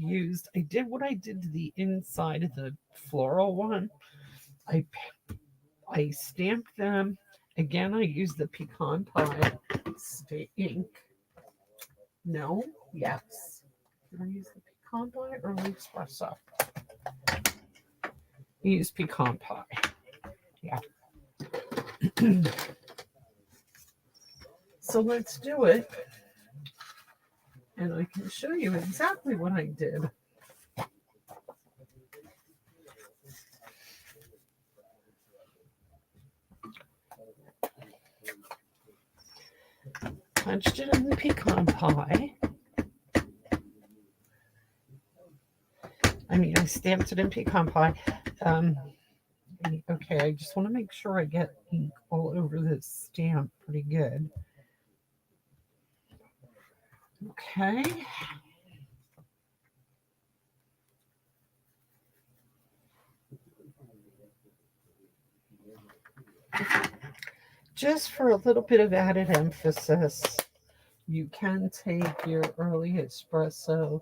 did what I did to the inside of the floral one. I I stamped them. Again, I used the pecan pie ink. No, yes. Did I use the pecan pie or espresso? I used pecan pie. Yeah. So let's do it. And I can show you exactly what I did. Punched it in the pecan pie. I stamped it in pecan pie. Um, okay, I just want to make sure I get ink all over this stamp pretty good. Okay. Just for a little bit of added emphasis, you can take your early espresso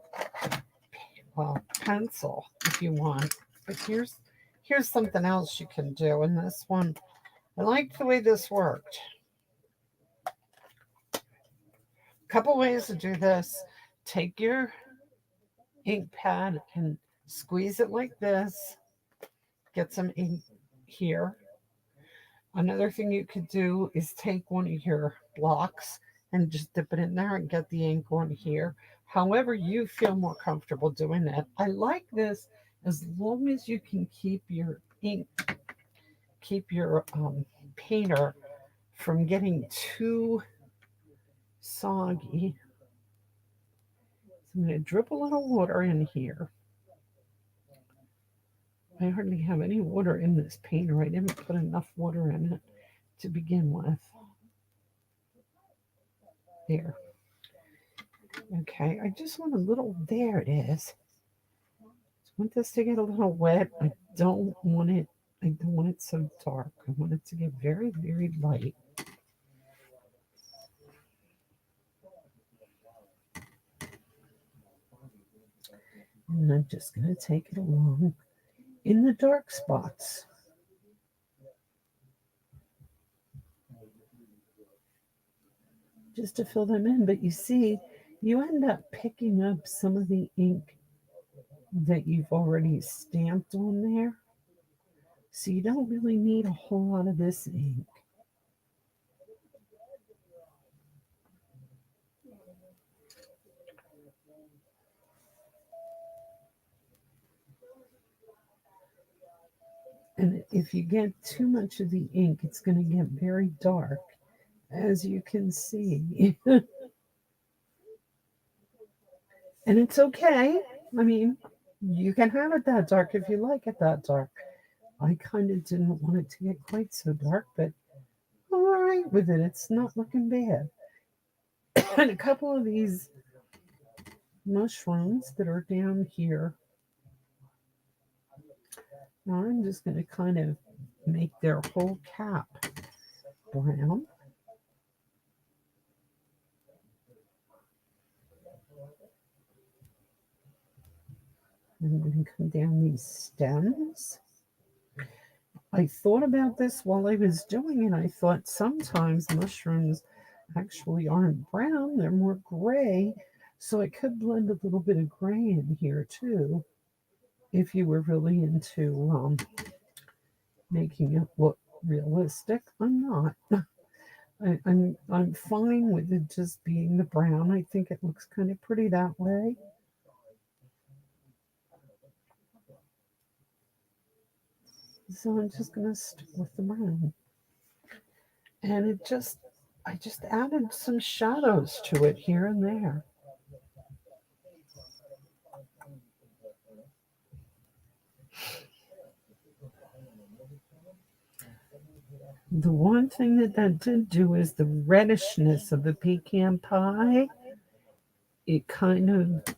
pencil if you want. But here's something else you can do in this one. I like the way this worked. A couple ways to do this. Take your ink pad and squeeze it like this. Get some ink here. Another thing you could do is take one of your blocks and just dip it in there and get the ink on here. However, you feel more comfortable doing that. I like this as long as you can keep your ink, keep your painter from getting too soggy. So I'm going to drip a little water in here. I hardly have any water in this painter. I didn't put enough water in it to begin with. There. Okay, I just want a little, there it is. I want this to get a little wet. I don't want it so dark. I want it to get very, very light. And I'm just going to take it along in the dark spots. Just to fill them in. But you see, you end up picking up some of the ink that you've already stamped on there. So you don't really need a whole lot of this ink. And if you get too much of the ink, it's going to get very dark, as you can see. And it's okay. I mean, you can have it that dark if you like it that dark. I kind of didn't want it to get quite so dark, but I'm all right with it. It's not looking bad. And a couple of these mushrooms that are down here, now I'm just going to kind of make their whole cap brown. I'm going to come down these stems. I thought about this while I was doing it. I thought sometimes mushrooms actually aren't brown, they're more gray. So I could blend a little bit of gray in here too, if you were really into making it look realistic. I'm not. I'm fine with it just being the brown. I think it looks kind of pretty that way. So I'm just gonna stick with the brown. And I just added some shadows to it here and there. The one thing that did do is the reddishness of the pecan pie. It kind of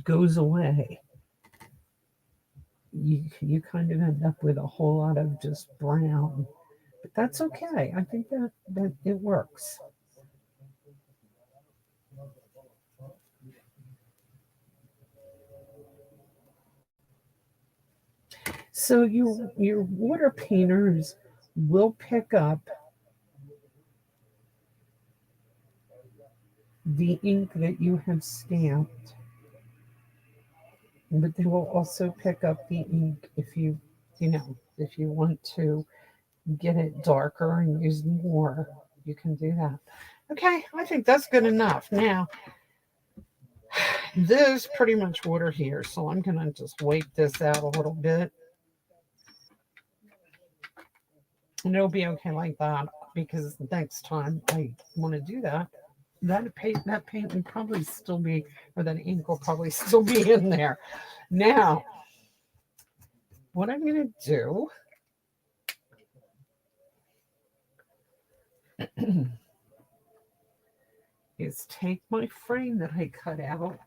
goes away. You kind of end up with a whole lot of just brown, but that's okay. I think that it works. So your water painters will pick up the ink that you have stamped, but they will also pick up the ink if if you want to get it darker and use more, you can do that. Okay, I think that's good enough. Now, there's pretty much water here, so I'm going to just wait this out a little bit. And it'll be okay like that because next time I want to do that, that paint would probably still be, or that ink will probably still be in there. Now, what I'm going to do is take my frame that I cut out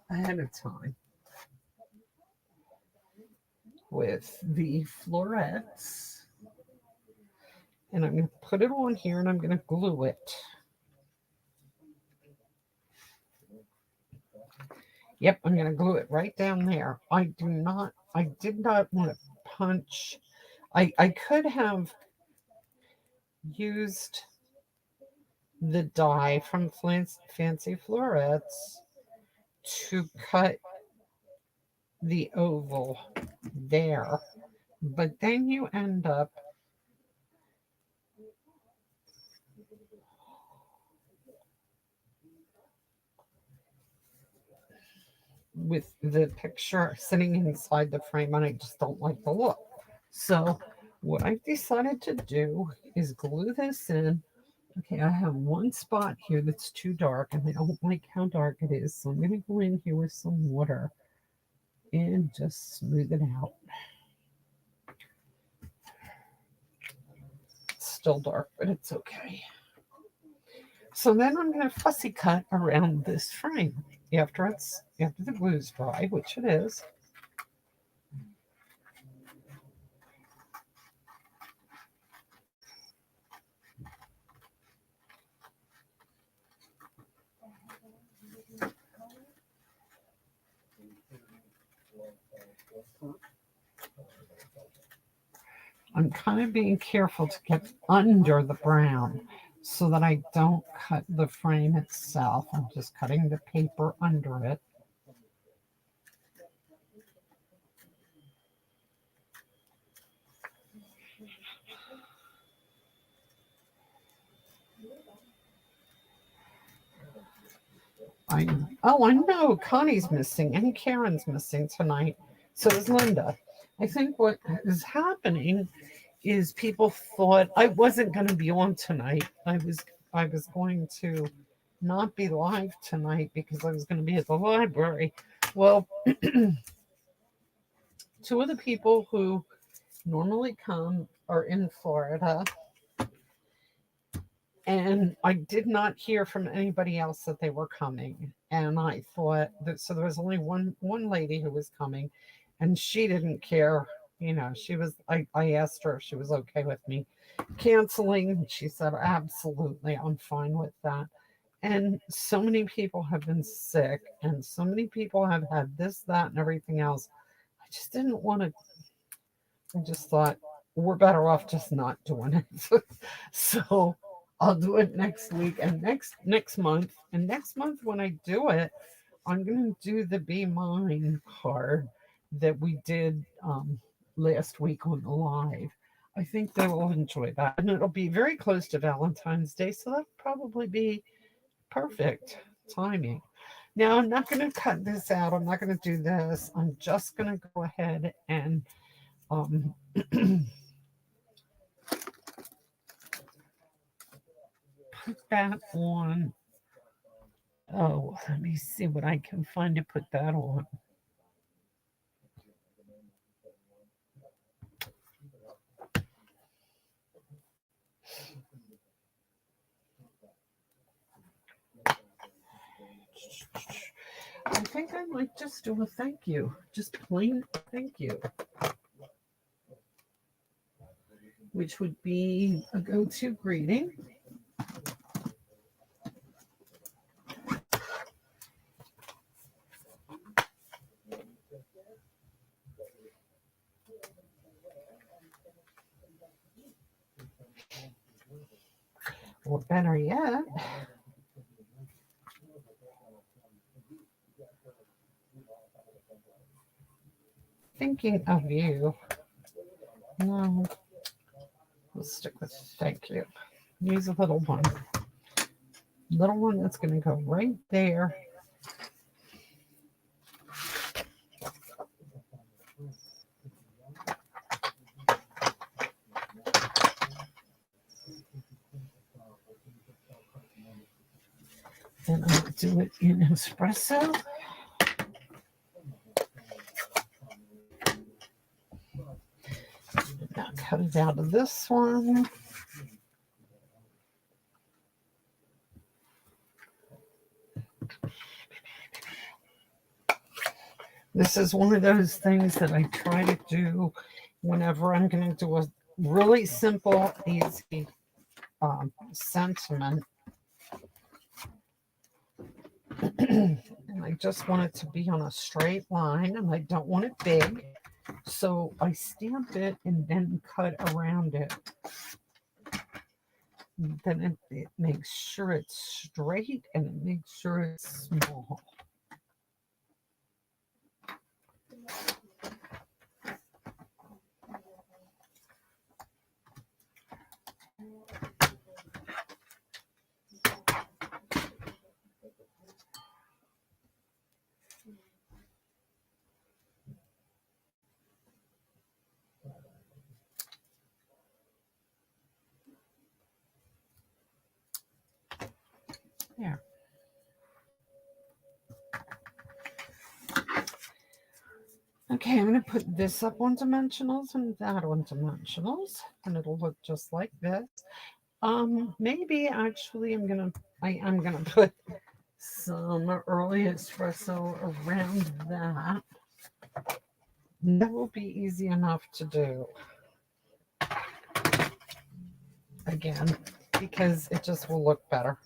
ahead of time with the florets, and I'm going to put it on here and I'm going to glue it. Yep, I'm going to glue it right down there. I did not want to punch. I could have used the die from Fancy Florets to cut the oval there, but then you end up with the picture sitting inside the frame, and I just don't like the look. So what I decided to do is glue this in. Okay, I have one spot here that's too dark, and I don't like how dark it is, so I'm going to go in here with some water and just smooth it out. It's still dark, but it's okay. So then I'm going to fussy cut around this frame after the glue's dry, which it is. I'm kind of being careful to get under the brown so that I don't cut the frame itself. I'm just cutting the paper under it. I know Connie's missing and Karen's missing tonight. So is Linda. I think what is happening is people thought I wasn't going to be on tonight. I was going to not be live tonight because I was going to be at the library. Well, two of the people who normally come are in Florida, and I did not hear from anybody else that they were coming. And I thought that so there was only one lady who was coming, and she didn't care. She was. I asked her if she was okay with me canceling. She said absolutely, I'm fine with that. And so many people have been sick, and so many people have had this, that, and everything else. I just didn't want to. I just thought we're better off just not doing it. So I'll do it next week and next month. And next month when I do it, I'm gonna do the Be Mine card that we did last week on the live. I think they will enjoy that. And it'll be very close to Valentine's Day, so that'll probably be perfect timing. Now I'm not gonna cut this out. I'm not gonna do this. I'm just gonna go ahead and um put that on. Oh, let me see what I can find to put that on. I think I might just do a thank you, just plain thank you, which would be a go-to greeting. Or better yet, thinking of you. No, we'll stick with thank you. Use a little one. Little one that's going to go right there. And I'll do it in espresso. Now cut it out of this one. This is one of those things that I try to do whenever I'm going to do a really simple, easy sentiment. And I just want it to be on a straight line, and I don't want it big. So I stamp it and then cut around it. And then it makes sure it's straight and it makes sure it's small. There. Okay, I'm going to put this up on dimensionals and that on dimensionals, and it'll look just like this. Maybe actually I'm gonna put some early espresso around that. That will be easy enough to do. Again, because it just will look better.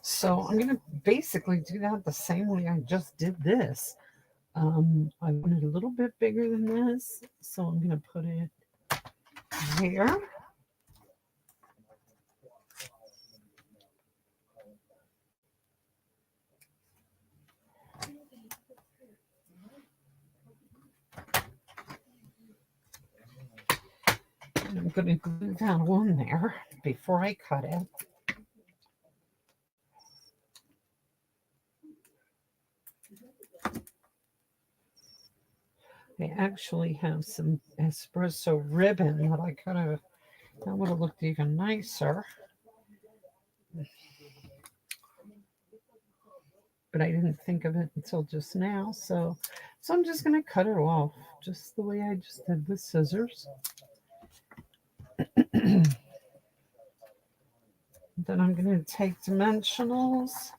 So I'm going to basically do that the same way I just did this. I want it a little bit bigger than this, so I'm going to put it there. I'm going to glue that on there before I cut it. I actually have some espresso ribbon that I could have, that would have looked even nicer. But I didn't think of it until just now. So I'm just going to cut it off just the way I just did with scissors. Then I'm going to take dimensionals.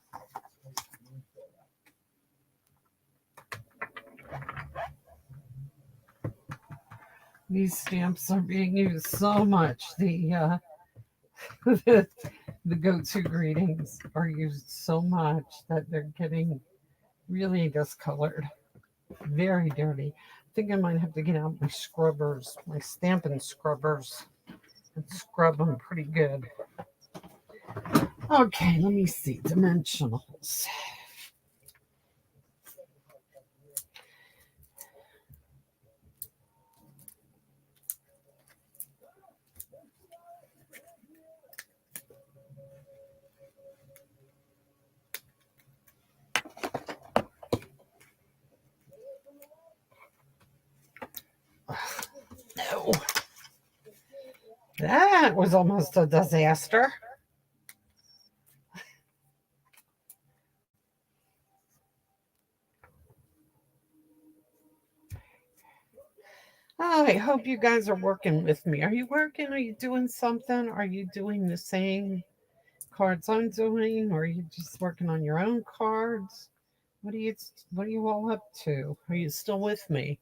These stamps are being used so much. The the go-to greetings are used so much that they're getting really discolored, very dirty. I think I might have to get out my scrubbers, my Stampin' scrubbers, and scrub them pretty good. Okay, let me see, dimensionals. No. That was almost a disaster. Oh, I hope you guys are working with me. Are you working? Are you doing something? Are you doing the same cards I'm doing? Or are you just working on your own cards? What are you all up to? Are you still with me?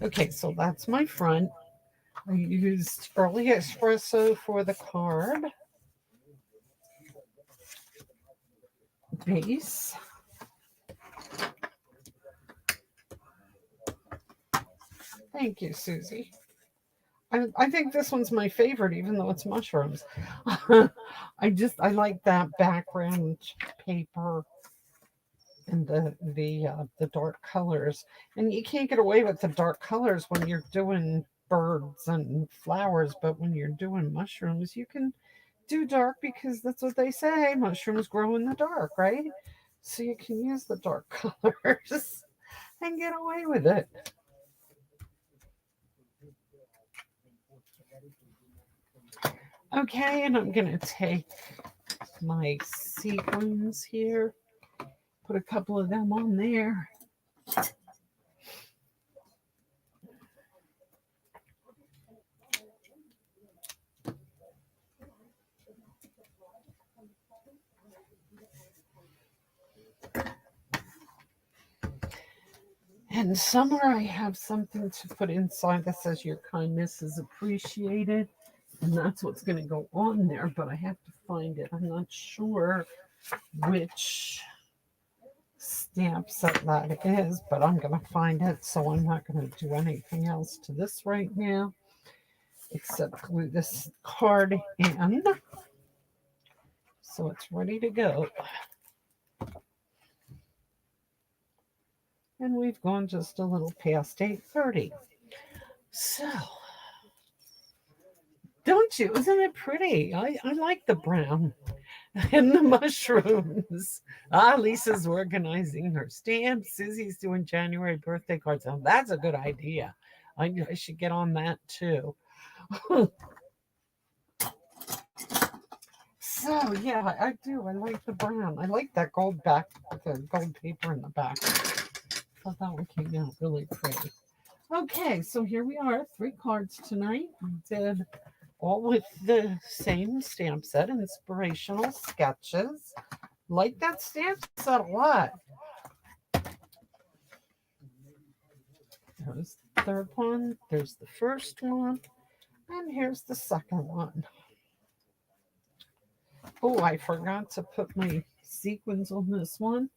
Okay, so that's my front. I used early espresso for the card base. Thank you, Susie. I think this one's my favorite, even though it's mushrooms. I like that background paper and the dark colors. And you can't get away with the dark colors when you're doing birds and flowers, but when you're doing mushrooms, you can do dark because that's what they say. Mushrooms grow in the dark, right? So you can use the dark colors and get away with it. Okay, and I'm going to take my sequins here, put a couple of them on there. And somewhere I have something to put inside that says your kindness is appreciated. And that's what's going to go on there, but I have to find it. I'm not sure which stamp set that is, but I'm going to find it. So I'm not going to do anything else to this right now, except glue this card in. So it's ready to go. And we've gone just a little past 8:30. So, don't you? Isn't it pretty? I like the brown and the mushrooms. Lisa's organizing her stamps. Susie's doing January birthday cards. Now, that's a good idea. I should get on that too. So, yeah, I do. I like the brown. I like that gold back, the gold paper in the back. I thought that one came out really pretty. Okay, so here we are, 3 cards tonight. We did all with the same stamp set, Inspirational Sketches. Like that stamp set a lot. There's the third one, there's the first one, and here's the second one. Oh, I forgot to put my sequins on this one.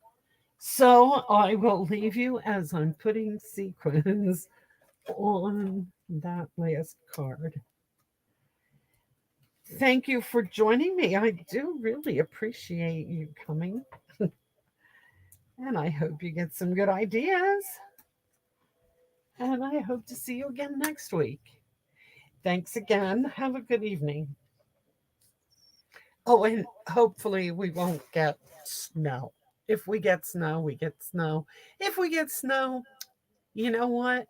So I will leave you as I'm putting sequins on that last card. Thank you for joining me. I do really appreciate you coming. And I hope you get some good ideas. And I hope to see you again next week. Thanks again. Have a good evening. Oh, and hopefully we won't get snow. If we get snow, we get snow. If we get snow, you know what?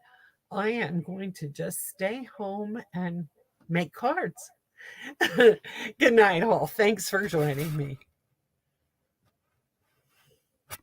I am going to just stay home and make cards. Good night, all. Thanks for joining me.